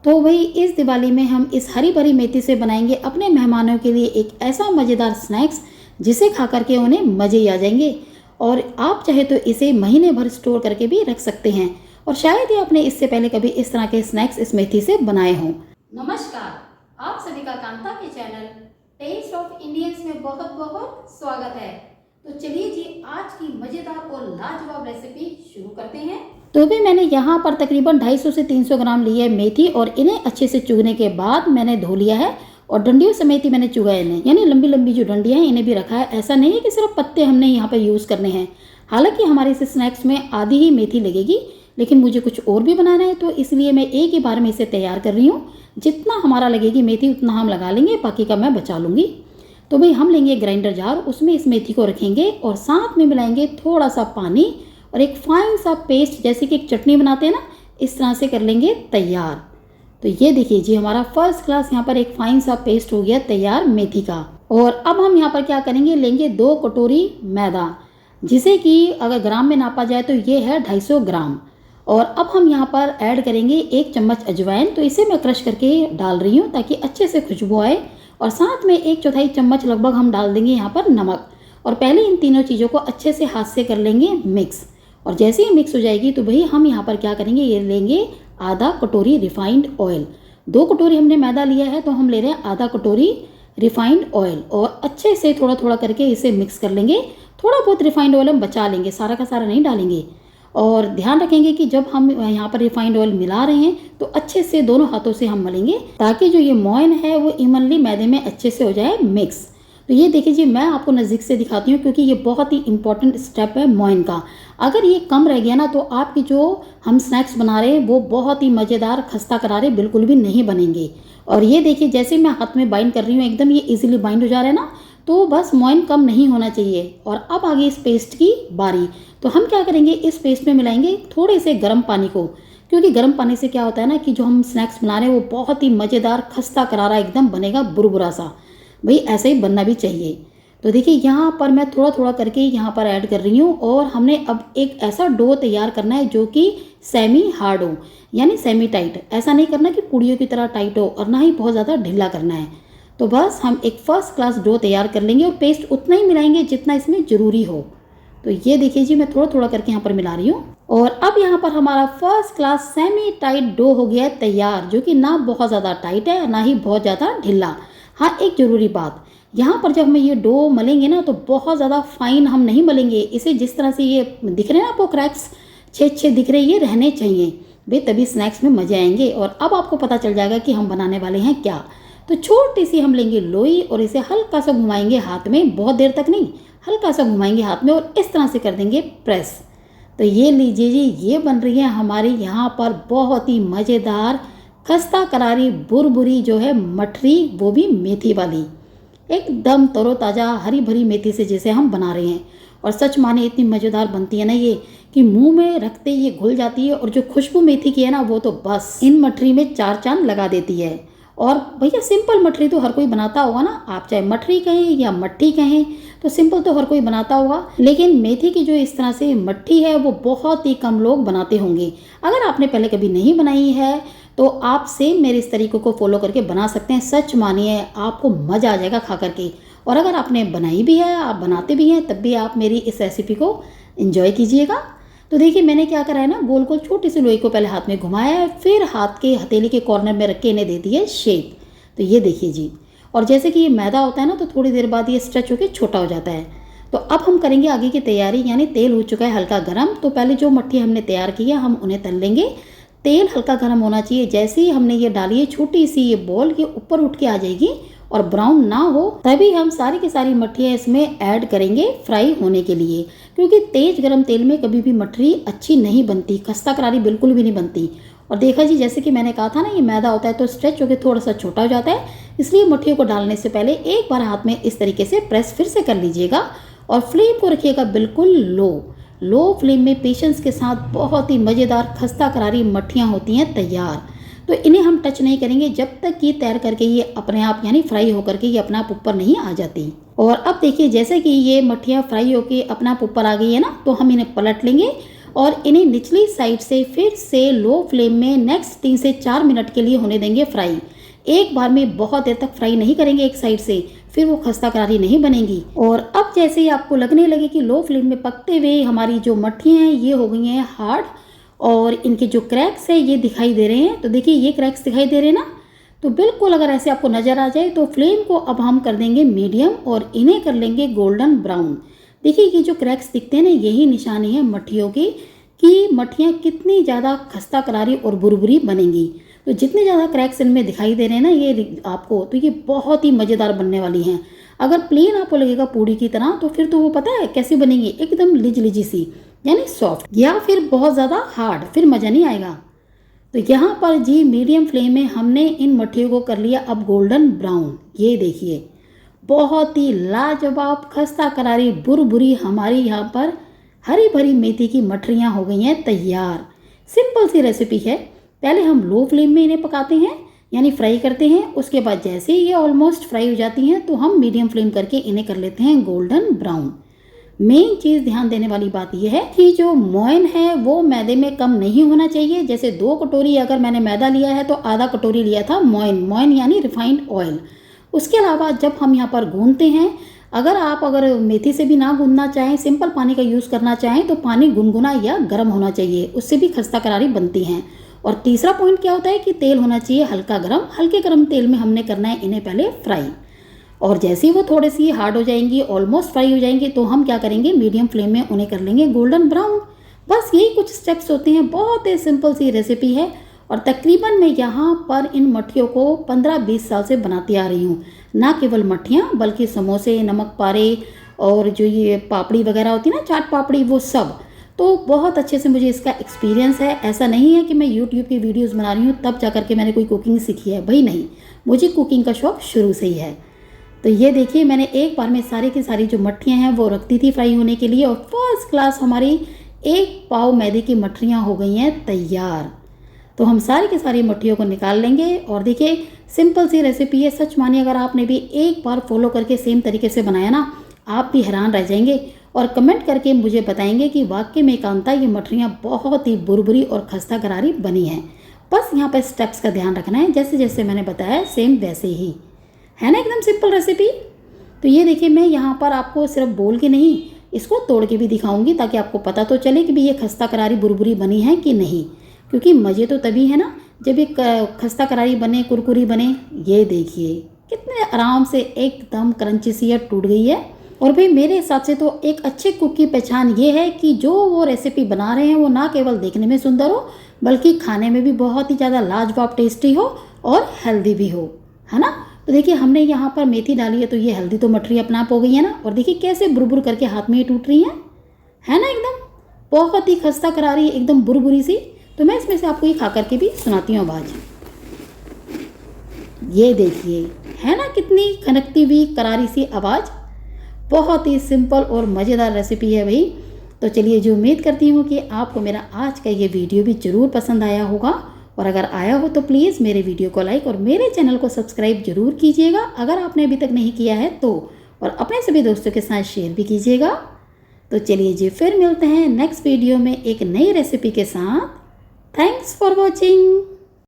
तो भाई इस दिवाली में हम इस हरी भरी मेथी से बनाएंगे अपने मेहमानों के लिए एक ऐसा मज़ेदार स्नैक्स जिसे खा करके उन्हें मज़े ही आ जाएंगे। और आप चाहे तो इसे महीने भर स्टोर करके भी रख सकते हैं और शायद ही आपने इससे पहले कभी इस तरह के स्नैक्स इस मेथी से बनाए हों। नमस्कार, आप सभी का कांता के चैनल टेस्ट ऑफ इंडियंस में बहुत बहुत स्वागत है। तो चलिए जी, आज की मज़ेदार और लाजवाब रेसिपी शुरू करते हैं। तो भी मैंने यहाँ पर तकरीबन 250 से 300 ग्राम ली है मेथी और इन्हें अच्छे से चुगने के बाद मैंने धो लिया है और डंडियों समेत ही मैंने चुगा इन्हें, यानी लंबी लंबी जो डंडियाँ हैं इन्हें भी रखा है। ऐसा नहीं है कि सिर्फ पत्ते हमने यहाँ पर यूज़ करने हैं। हालांकि हमारे इस स्नैक्स में आधी ही मेथी लगेगी, लेकिन मुझे कुछ और भी बनाना है तो इसलिए मैं एक ही बार में इसे तैयार कर रही हूँ। जितना हमारा लगेगी मेथी उतना हम लगा लेंगे, बाकी का मैं बचा लूँगी। तो भाई हम लेंगे ग्राइंडर जार, उसमें इस मेथी को रखेंगे और साथ में मिलाएंगे थोड़ा सा पानी और एक फाइन सा पेस्ट, जैसे कि एक चटनी बनाते हैं ना, इस तरह से कर लेंगे तैयार। तो ये देखिए जी, हमारा फर्स्ट क्लास यहाँ पर एक फाइन सा पेस्ट हो गया तैयार मेथी का। और अब हम यहाँ पर क्या करेंगे, लेंगे 2 कटोरी मैदा, जिसे कि अगर ग्राम में नापा जाए तो ये है 250 ग्राम। और अब हम यहाँ पर ऐड करेंगे 1 चम्मच अजवाइन, तो इसे मैं क्रश करके डाल रही हूँ ताकि अच्छे से खुशबू आए। और साथ में 1/4 चम्मच लगभग हम डाल देंगे यहाँ पर नमक। और पहले इन तीनों चीज़ों को अच्छे से हाथ से कर लेंगे मिक्स। और जैसे ही मिक्स हो जाएगी तो भाई हम यहाँ पर क्या करेंगे, ये लेंगे आधा कटोरी रिफाइंड ऑयल। 2 कटोरी हमने मैदा लिया है तो हम ले रहे हैं आधा कटोरी रिफाइंड ऑयल और अच्छे से थोड़ा थोड़ा करके इसे मिक्स कर लेंगे। थोड़ा बहुत रिफाइंड ऑयल हम बचा लेंगे, सारा का सारा नहीं डालेंगे। और ध्यान रखेंगे कि जब हम यहाँ पर रिफाइंड ऑयल मिला रहे हैं तो अच्छे से दोनों हाथों से हम मलेंगे ताकि जो ये मोयन है वो इवनली मैदे में अच्छे से हो जाए मिक्स। तो ये देखिए जी, मैं आपको नज़दीक से दिखाती हूँ क्योंकि ये बहुत ही इंपॉर्टेंट स्टेप है मोयन का। अगर ये कम रह गया ना तो आपकी जो हम स्नैक्स बना रहे हैं वो बहुत ही मज़ेदार खस्ता करारे बिल्कुल भी नहीं बनेंगे। और ये देखिए, जैसे मैं हाथ में बाइंड कर रही हूँ एकदम ये इजीली बाइंड हो जा रहा है ना, तो बस मोयन कम नहीं होना चाहिए। और अब आ गई इस पेस्ट की बारी। तो हम क्या करेंगे, इस पेस्ट में मिलाएंगे थोड़े से गर्म पानी को, क्योंकि गर्म पानी से क्या होता है ना कि जो हम स्नैक्स बना रहे हैं वो बहुत ही मज़ेदार खस्ता करारा एकदम बनेगा, बुरबुरा सा। भाई ऐसा ही बनना भी चाहिए। तो देखिए यहाँ पर मैं थोड़ा थोड़ा करके यहाँ पर ऐड कर रही हूँ। और हमने अब एक ऐसा डो तैयार करना है जो कि सेमी हार्ड हो, यानी सेमी टाइट। ऐसा नहीं करना कि पूड़ियों की तरह टाइट हो और ना ही बहुत ज़्यादा ढीला करना है। तो बस हम एक फर्स्ट क्लास डो तैयार कर लेंगे और पेस्ट उतना ही मिलाएंगे जितना इसमें ज़रूरी हो। तो ये देखिए जी, मैं थोड़ा थोड़ा करके यहाँ पर मिला रही हूँ। और अब यहाँ पर हमारा first class semi tight dough हो गया है तैयार, जो कि ना बहुत ज़्यादा टाइट है ना ही बहुत ज़्यादा ढीला। हाँ, एक ज़रूरी बात, यहाँ पर जब हम ये डो मलेंगे ना तो बहुत ज़्यादा फाइन हम नहीं मलेंगे इसे। जिस तरह से ये दिख रहे हैं ना आपको, क्रैक्स छेद छेद दिख रहे हैं, ये रहने चाहिए भाई, तभी स्नैक्स में मज़े आएंगे। और अब आपको पता चल जाएगा कि हम बनाने वाले हैं क्या। तो छोटी सी हम लेंगे लोई और इसे हल्का सा घुमाएंगे हाथ में, बहुत देर तक नहीं, हल्का सा घुमाएंगे हाथ में और इस तरह से कर देंगे प्रेस। तो ये लीजिए जी, ये बन रही है हमारी यहाँ पर बहुत ही मज़ेदार खस्ता करारी बुरबुरी जो है मठरी, वो भी मेथी वाली, एकदम तरोताज़ा हरी भरी मेथी से जैसे हम बना रहे हैं। और सच माने इतनी मज़ेदार बनती है ना ये कि मुंह में रखते ये घुल जाती है। और जो खुशबू मेथी की है ना वो तो बस इन मठरी में 4 चांद लगा देती है। और भैया सिंपल मठरी तो हर कोई बनाता होगा ना, आप चाहे मठरी कहें या मट्ठी कहें, तो सिंपल तो हर कोई बनाता होगा। लेकिन मेथी की जो इस तरह से मट्ठी है वो बहुत ही कम लोग बनाते होंगे। अगर आपने पहले कभी नहीं बनाई है तो आप सेम मेरे इस तरीक़े को फॉलो करके बना सकते हैं। सच मानिए आपको मज़ा आ जाएगा खा करके। और अगर आपने बनाई भी है, आप बनाते भी हैं, तब भी आप मेरी इस रेसिपी को एंजॉय कीजिएगा। तो देखिए मैंने क्या करा है ना, गोल गोल छोटी सी लोई को पहले हाथ में घुमाया है, फिर हाथ के हथेली के कॉर्नर में रख के इन्हें दे दिए शेप। तो ये देखिए जी, और जैसे कि ये मैदा होता है ना तो थोड़ी देर बाद ये स्ट्रेच होकर छोटा हो जाता है। तो अब हम करेंगे आगे की तैयारी, यानी तेल हो चुका है हल्का गर्म। तो पहले जो मट्ठी हमने तैयार की है हम उन्हें तल लेंगे। तेल हल्का गर्म होना चाहिए। जैसे ही हमने ये डाली है छोटी सी ये बॉल, ये ऊपर उठ के आ जाएगी और ब्राउन ना हो तभी हम सारी की सारी मट्ठियाँ इसमें ऐड करेंगे फ्राई होने के लिए। क्योंकि तेज गरम तेल में कभी भी मठरी अच्छी नहीं बनती, खस्ता करारी बिल्कुल भी नहीं बनती। और देखा जी, जैसे कि मैंने कहा था ना, ये मैदा होता है तो स्ट्रेच होकर थोड़ा सा छोटा हो जाता है, इसलिए मट्ठियों को डालने से पहले एक बार हाथ में इस तरीके से प्रेस फिर से कर लीजिएगा। और फ्लेम को रखिएगा बिल्कुल लो फ्लेम में पेशेंस के साथ बहुत ही मज़ेदार खस्ता करारी मट्ठियाँ होती हैं तैयार। तो इन्हें हम टच नहीं करेंगे जब तक कि तैर करके ये अपने आप यानी फ्राई होकर के ये अपना आप ऊपर नहीं आ जाती। और अब देखिए जैसे कि ये मट्ठियाँ फ्राई होकर अपना आप ऊपर आ गई है ना, तो हम इन्हें पलट लेंगे और इन्हें निचली साइड से फिर से लो फ्लेम में नेक्स्ट 3 से 4 मिनट के लिए होने देंगे फ्राई। एक बार में बहुत देर तक फ्राई नहीं करेंगे एक साइड से, फिर वो खस्ता करारी नहीं बनेगी। और अब जैसे ही आपको लगने लगे कि लो फ्लेम में पकते हुए हमारी जो मट्ठियाँ हैं ये हो गई हैं हार्ड और इनके जो क्रैक्स है ये दिखाई दे रहे हैं। तो देखिए ये क्रैक्स दिखाई दे रहे हैं ना, तो बिल्कुल अगर ऐसे आपको नज़र आ जाए तो फ्लेम को अब हम कर देंगे मीडियम और इन्हें कर लेंगे गोल्डन ब्राउन। देखिए ये जो क्रैक्स दिखते हैं ना यही निशानी है मट्ठियों की कि मट्ठियाँ कितनी ज़्यादा खस्ता करारी और बुरबुरी बनेंगी। तो जितने ज़्यादा क्रैक्स इनमें दिखाई दे रहे हैं ना ये आपको, तो ये बहुत ही मज़ेदार बनने वाली हैं। अगर प्लेन आपको लगेगा पूड़ी की तरह तो फिर तो वो पता है कैसी बनेगी, एकदम लिजी सी यानी सॉफ्ट, या फिर बहुत ज़्यादा हार्ड, फिर मज़ा नहीं आएगा। तो यहाँ पर जी मीडियम फ्लेम में हमने इन मट्ठियों को कर लिया अब गोल्डन ब्राउन। ये देखिए बहुत ही लाजवाब खस्ता करारी बुरबुरी हमारी यहाँ पर हरी भरी मेथी की मठरियाँ हो गई हैं तैयार। सिंपल सी रेसिपी है। पहले हम लो फ्लेम में इन्हें पकाते हैं यानी फ्राई करते हैं, उसके बाद जैसे ही ये ऑलमोस्ट फ्राई हो जाती हैं तो हम मीडियम फ्लेम करके इन्हें कर लेते हैं गोल्डन ब्राउन। मेन चीज़ ध्यान देने वाली बात यह है कि जो मोयन है वो मैदे में कम नहीं होना चाहिए। जैसे 2 कटोरी अगर मैंने मैदा लिया है तो आधा कटोरी लिया था मोयन, मोयन यानी रिफाइंड ऑयल। उसके अलावा जब हम यहाँ पर गूंदते हैं, अगर मेथी से भी ना गूंदना चाहें, सिंपल पानी का यूज़ करना चाहें तो पानी गुनगुना या गर्म होना चाहिए, उससे भी खस्ता करारी बनती हैं। और तीसरा पॉइंट क्या होता है कि तेल होना चाहिए हल्का गर्म। हल्के गर्म तेल में हमने करना है इन्हें पहले फ्राई, और जैसे ही वो थोड़ी सी हार्ड हो जाएंगी, ऑलमोस्ट फ्राई हो जाएंगी, तो हम क्या करेंगे मीडियम फ्लेम में उन्हें कर लेंगे गोल्डन ब्राउन। बस यही कुछ स्टेप्स होते हैं, बहुत ही सिंपल सी रेसिपी है। और तकरीबन मैं यहाँ पर इन मट्ठियों को 15-20 साल से बनाती आ रही हूँ। ना केवल मट्ठियाँ बल्कि समोसे, नमक पारे और जो ये पापड़ी वगैरह होती है ना, चाट पापड़ी, वो सब। तो बहुत अच्छे से मुझे इसका एक्सपीरियंस है। ऐसा नहीं है कि मैं यूट्यूब की वीडियोस बना रही हूँ तब जा कर के मैंने कोई कुकिंग सीखी है, भाई नहीं, मुझे कुकिंग का शौक शुरू से ही है। तो ये देखिए मैंने एक बार में सारी की सारी जो मट्ठियाँ हैं वो रख दी थी फ्राई होने के लिए, और फर्स्ट क्लास हमारी 1 पाव मैदे की मट्ठियाँ हो गई हैं तैयार। तो हम सारी की सारी मट्ठियों को निकाल लेंगे। और देखिए सिंपल सी रेसिपी है, सच मानिए अगर आपने भी एक बार फॉलो करके सेम तरीके से बनाया ना, आप भी हैरान रह जाएंगे और कमेंट करके मुझे बताएंगे कि वाकई में कांता ये मट्ठियाँ बहुत ही बुरबुरी और खस्ता करारी बनी हैं। बस यहाँ पर स्टेप्स का ध्यान रखना है, जैसे जैसे मैंने बताया सेम वैसे ही है ना, एकदम सिंपल रेसिपी। तो ये देखिए मैं यहाँ पर आपको सिर्फ बोल के नहीं, इसको तोड़ के भी दिखाऊंगी ताकि आपको पता तो चले कि भी ये खस्ता करारी बुरबुरी बनी है कि नहीं, क्योंकि मज़े तो तभी है ना जब ये खस्ता करारी बने, कुरकुरी बने। ये देखिए कितने आराम से एकदम क्रंची सी टूट गई है। और भाई मेरे हिसाब से तो एक अच्छे कुक की पहचान ये है कि जो वो रेसिपी बना रहे हैं वो ना केवल देखने में सुंदर हो बल्कि खाने में भी बहुत ही ज़्यादा लाजवाब टेस्टी हो और हेल्दी भी हो, है ना। तो देखिए हमने यहाँ पर मेथी डाली है तो ये हेल्दी तो मटरी अपना आप हो गई है ना। और देखिए कैसे बुरबुर करके हाथ में ही टूट रही हैं, है ना, एकदम बहुत ही खस्ता करारी, एकदम बुरबुरी सी। तो मैं इसमें से आपको ये खा करके भी सुनाती हूँ आवाज़। ये देखिए है ना कितनी खनकती हुई करारी सी आवाज़। बहुत ही सिंपल और मज़ेदार रेसिपी है भाई। तो चलिए जो उम्मीद करती हूँ कि आपको मेरा आज का ये वीडियो भी ज़रूर पसंद आया होगा, और अगर आया हो तो प्लीज़ मेरे वीडियो को लाइक और मेरे चैनल को सब्सक्राइब जरूर कीजिएगा अगर आपने अभी तक नहीं किया है तो, और अपने सभी दोस्तों के साथ शेयर भी कीजिएगा। तो चलिए जी फिर मिलते हैं नेक्स्ट वीडियो में एक नई रेसिपी के साथ। Thanks for watching.